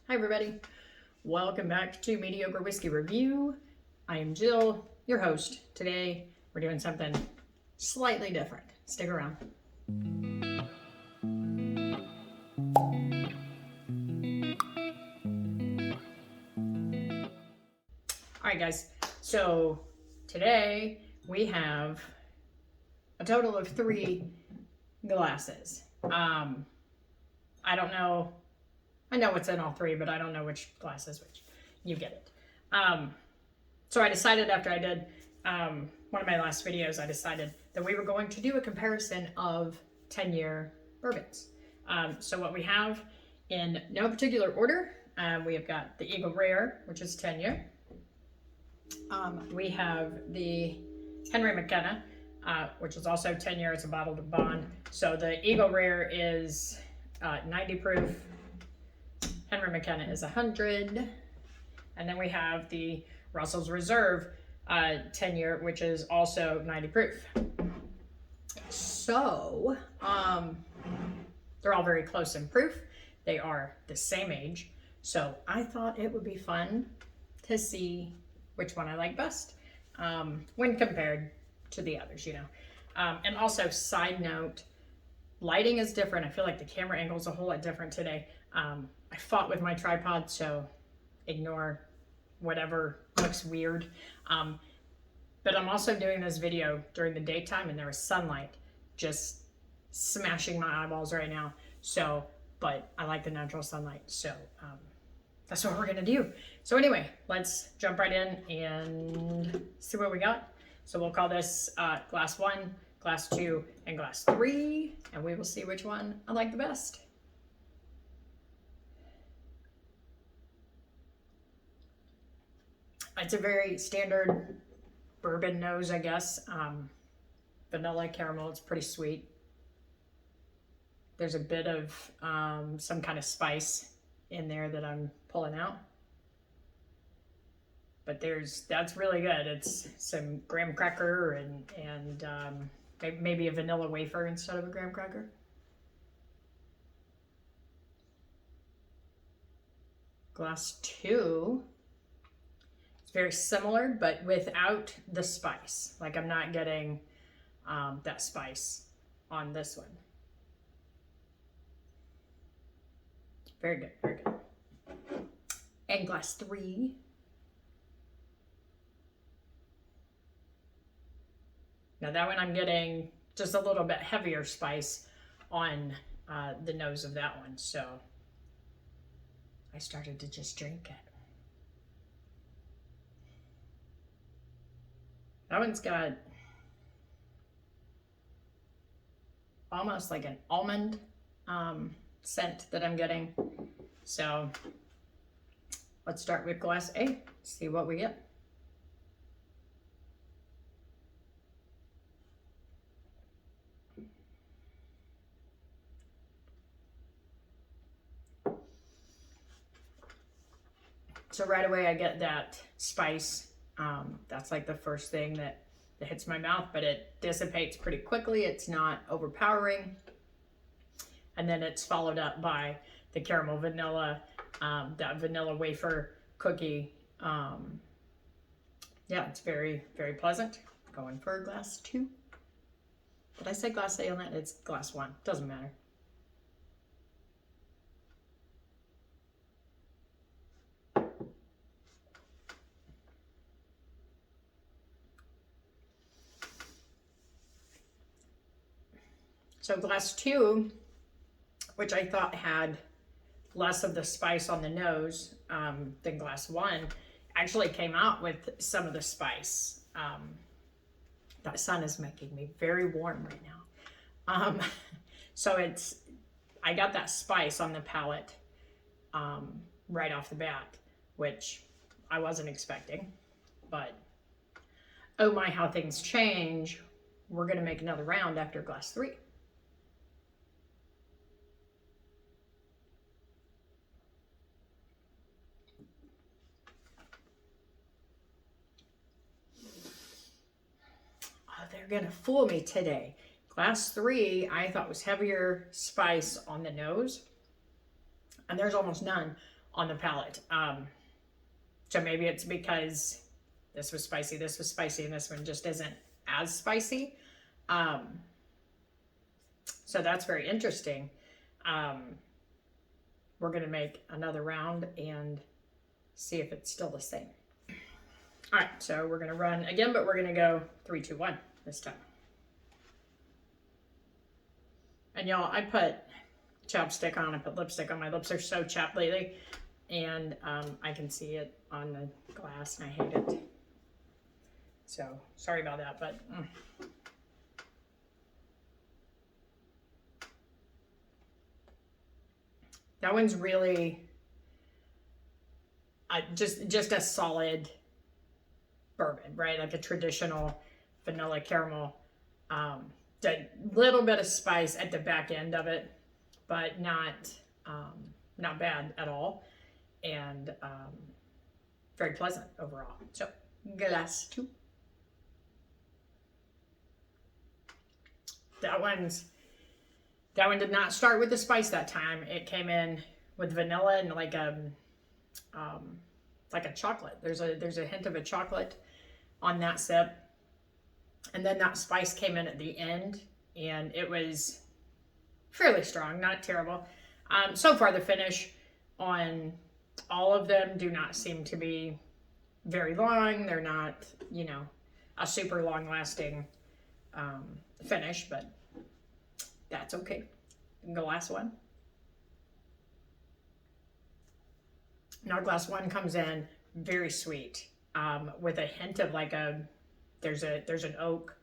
Hi everybody, welcome back to Mediocre Whiskey Review. I am Jill, your host. Today we're doing something slightly different. Stick around. Alright guys, so today we have a total of 3 glasses. I don't know. I know what's in all 3, but I don't know which glass is which. You get it. So I decided after I did one of my last videos, I decided that we were going to do a comparison of 10-year bourbons. So what we have in no particular order, we have got the Eagle Rare, which is 10-year. We have the Henry McKenna, which is also 10-year. It's a bottled bond. So the Eagle Rare is 90 proof. Henry McKenna is 100. And then we have the Russell's Reserve 10-year, which is also 90 proof. So, they're all very close in proof. They are the same age. So I thought it would be fun to see which one I like best when compared to the others, you know. And also, side note, lighting is different. I feel like the camera angle is a whole lot different today. I fought with my tripod, so ignore whatever looks weird. But I'm also doing this video during the daytime and there is sunlight just smashing my eyeballs right now. So, but I like the natural sunlight. So that's what we're gonna do. So anyway, let's jump right in and see what we got. So we'll call this glass 1, glass 2, and glass 3, and we will see which one I like the best. It's a very standard bourbon nose, I guess. Vanilla caramel, it's pretty sweet. There's a bit of some kind of spice in there that I'm pulling out. But that's really good. It's some graham cracker and maybe a vanilla wafer instead of a graham cracker. Glass 2. It's very similar, but without the spice. Like I'm not getting that spice on this one. Very good, very good. And glass 3. Now that one I'm getting just a little bit heavier spice on the nose of that one. So I started to just drink it. That one's got almost like an almond scent that I'm getting. So let's start with glass A, see what we get. So right away I get that spice. That's like the first thing that hits my mouth, but it dissipates pretty quickly. It's not overpowering. And then it's followed up by the caramel vanilla, that vanilla wafer cookie. Yeah, it's very, very pleasant. Going for a glass 2. Did I say glass A on that? It's glass 1. Doesn't matter. So glass 2, which I thought had less of the spice on the nose than glass 1, actually came out with some of the spice. That sun is making me very warm right now. So I got that spice on the palate right off the bat, which I wasn't expecting. But oh my, how things change. We're gonna make another round after glass 3. They're gonna fool me today. Glass 3, I thought was heavier spice on the nose, and there's almost none on the palate. So maybe it's because this was spicy, and this one just isn't as spicy. So that's very interesting. We're going to make another round and see if it's still the same. All right, so we're going to run again, but we're going to go 3, 2, 1 this time. And y'all, I put chapstick on, I put lipstick on. My lips are so chapped lately, and I can see it on the glass, and I hate it. So sorry about that, but that one's really just a solid bourbon, right? Like a traditional vanilla caramel. A little bit of spice at the back end of it, but not bad at all, and very pleasant overall. So glass 2. That one did not start with the spice that time. It came in with vanilla and like a chocolate. There's a hint of a chocolate on that sip. And then that spice came in at the end, and it was fairly strong, not terrible. So far the finish on all of them do not seem to be very long. They're not, a super long lasting finish, but that's okay. Glass 1. Now glass 1 comes in very sweet, with a hint of like there's an oak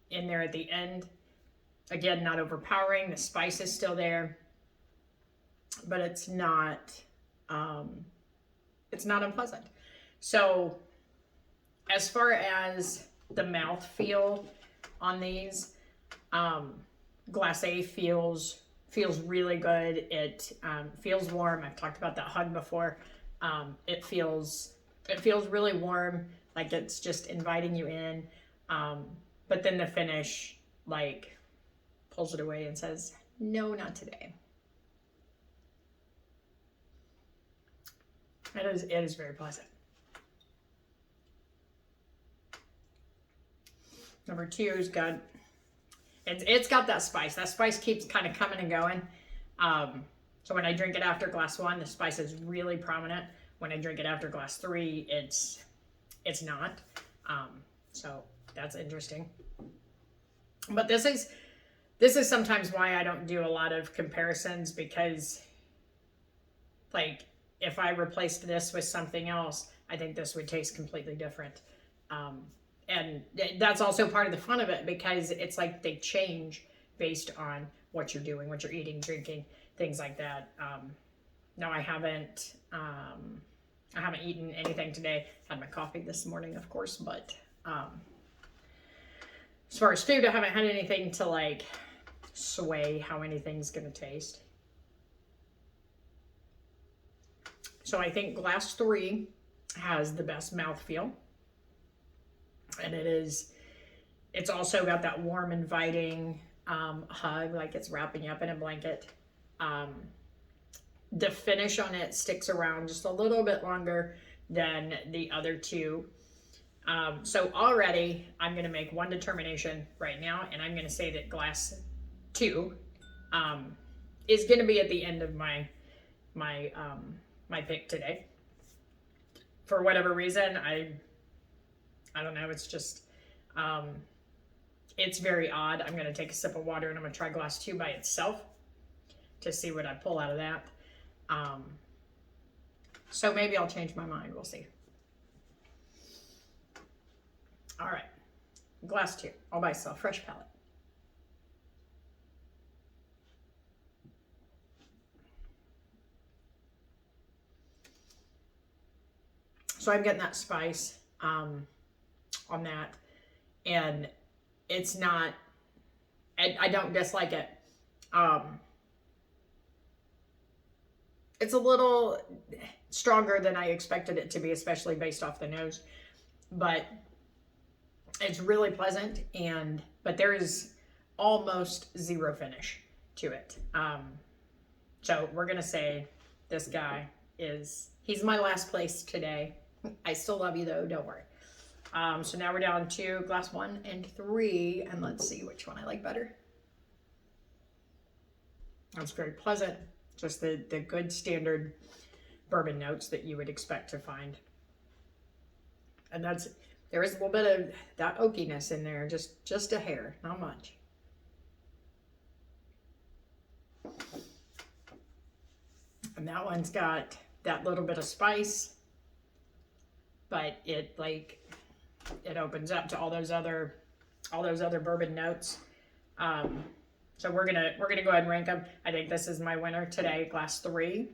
in there at the end. Again, not overpowering. The spice is still there, but it's not unpleasant. So as far as the mouth feel on these, glass A feels really good. It feels warm. I've talked about that hug before. It feels really warm, like it's just inviting you in. But then the finish like pulls it away and says, no, not today. It is very pleasant. Number 2's got, it's got that spice. That spice keeps kind of coming and going. So when I drink it after glass 1, the spice is really prominent. When I drink it after glass 3, it's not. So that's interesting. But this is sometimes why I don't do a lot of comparisons, because like if I replaced this with something else, I think this would taste completely different. And that's also part of the fun of it, because it's like they change based on what you're doing, what you're eating, drinking, things like that. No, I haven't eaten anything today. Had my coffee this morning, of course, but as far as food, I haven't had anything to like sway how anything's gonna taste. So I think glass 3 has the best mouthfeel. And it's also got that warm, inviting hug, like it's wrapping you up in a blanket. The finish on it sticks around just a little bit longer than the other 2. So already I'm going to make one determination right now, and I'm going to say that glass 2 is going to be at the end of my pick today. For whatever reason, I don't know. It's just, it's very odd. I'm going to take a sip of water and I'm going to try glass 2 by itself to see what I pull out of that. So maybe I'll change my mind. We'll see. All right. Glass 2, all by itself, fresh palette. So I'm getting that spice on that, and it's not, I don't dislike it. It's a little stronger than I expected it to be, especially based off the nose, but it's really pleasant, but there is almost zero finish to it. So we're gonna say this guy he's my last place today. I still love you though, don't worry. So now we're down to glass 1 and 3, and let's see which one I like better. That's very pleasant. Just the good standard bourbon notes that you would expect to find. And there is a little bit of that oakiness in there, just a hair, not much. And that one's got that little bit of spice, but it opens up to all those other bourbon notes. So we're gonna go ahead and rank them. I think this is my winner today, glass 3.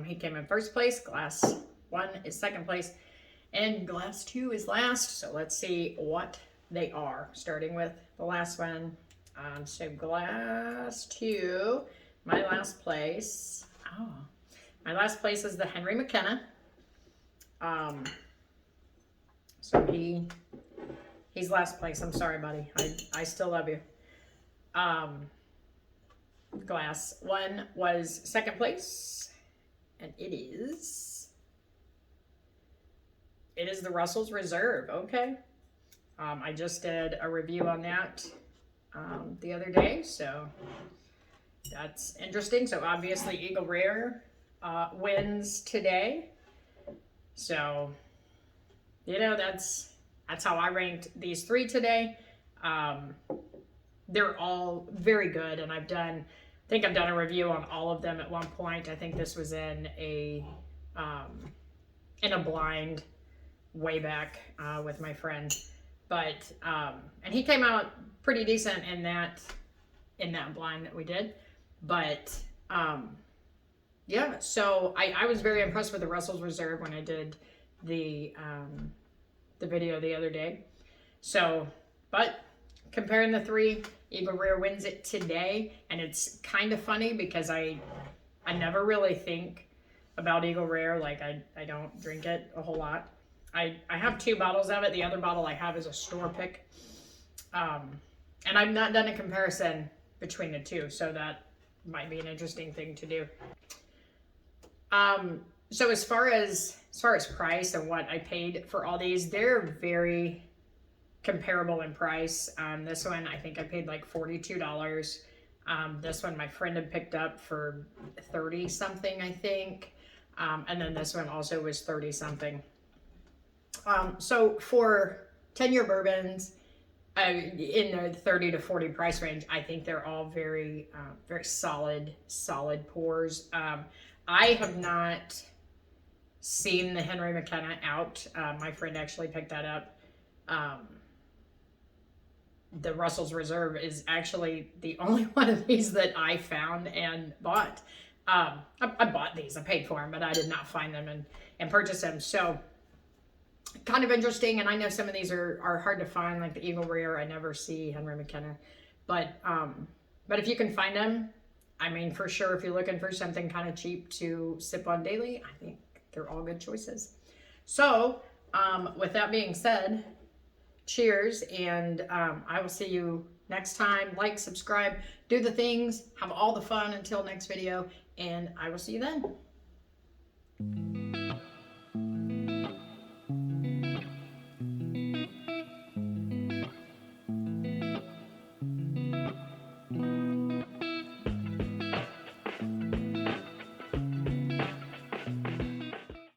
He came in first place. Glass 1 is second place, and glass 2 is last. So let's see what they are, starting with the last one. So glass 2, my last place. Oh, my last place is the Henry McKenna. So he's last place. I'm sorry, buddy. I still love you. Glass 1 was second place, and it is the Russell's Reserve. Okay. I just did a review on that the other day, so that's interesting. So obviously Eagle Rare wins today. So, you know, that's how I ranked these 3 today. They're all very good, and I think I've done a review on all of them at one point. I think this was in a blind way back with my friend, but and he came out pretty decent in that blind that we did. But yeah, so I was very impressed with the Russell's Reserve when I did the video the other day. So, but comparing the 3, Eagle Rare wins it today, and it's kind of funny because I never really think about Eagle Rare. Like I don't drink it a whole lot. I have 2 bottles of it. The other bottle I have is a store pick, and I've not done a comparison between the 2, so that might be an interesting thing to do. So as far as price and what I paid for all these, they're very comparable in price. This one, I think I paid like $42. This one my friend had picked up for 30 something, I think. And then this one also was 30 something. So for 10-year bourbons, in the 30 to 40 price range, I think they're all very, very solid pours. I have not seen the Henry McKenna out. My friend actually picked that up. The Russell's Reserve is actually the only one of these that I found and bought. I bought these, I paid for them, but I did not find them and purchase them. So kind of interesting. And I know some of these are hard to find, like the Eagle Rare. I never see Henry McKenna, but if you can find them, I mean, for sure, if you're looking for something kind of cheap to sip on daily, I think they're all good choices. So with that being said, cheers, and I will see you next time. Like, subscribe, do the things, have all the fun until next video, and I will see you then.